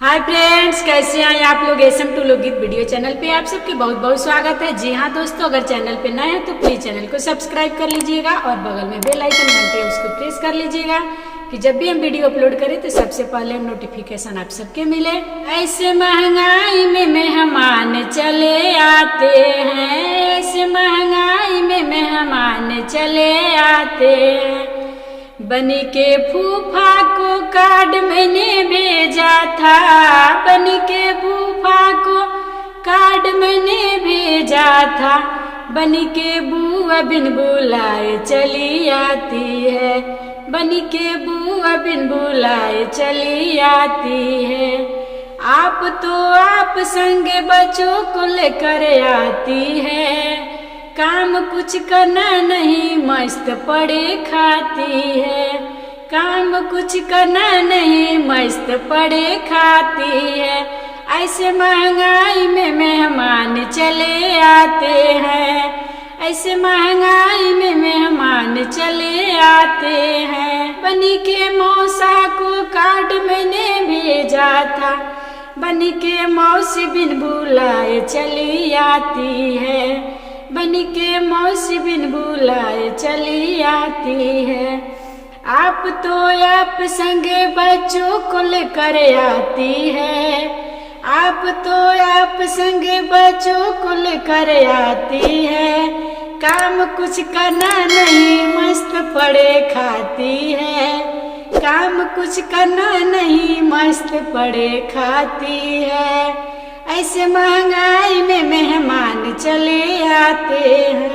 Hi friends, कैसे हैं आप लोग। एसएम टू लोकगीत वीडियो चैनल पे आप सबके बहुत बहुत स्वागत है। जी हाँ दोस्तों, अगर चैनल पे नए हैं तो प्लीज चैनल को सब्सक्राइब कर लीजिएगा और बगल में बेल आइकन घंटी है उसको प्रेस कर लीजिएगा कि जब भी हम वीडियो अपलोड करें तो सबसे पहले नोटिफिकेशन आप सबके मिले। ऐसे महंगाई में मेहमान चले आते हैं, ऐसे महंगाई में मेहमान चले आते हैं। बनी के फूफा को कार्ड मैंने भेजा था, बनी के फूफा को कार्ड मैंने भेजा था। बनी के बुआ बिन बुलाए चली आती है, बनी के बुआ बिन बुलाए चली आती है। आप तो आप संग बच्चों को लेकर आती है, काम कुछ करना नहीं मस्त पड़े खाती है, काम कुछ करना नहीं मस्त पड़े खाती है। ऐसे महंगाई में मेहमान चले आते हैं, ऐसे महंगाई में मेहमान चले आते हैं। बनी के मौसा को कार्ड मैंने भेजा था, बनी के मौसी बिन बुलाए चली आती है, बनी के मौसी बिन बुलाए चली आती है। आप तो आप संगे बच्चों को लेकर आती है, आप तो आप संगे बच्चों को लेकर आती है। काम कुछ करना नहीं मस्त पड़े खाती है, काम कुछ करना नहीं मस्त पड़े खाती है। ऐसे महंगाई में मेहमान चले आते हैं,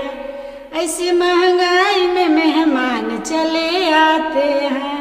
ऐसे महंगाई में मेहमान चले आते हैं।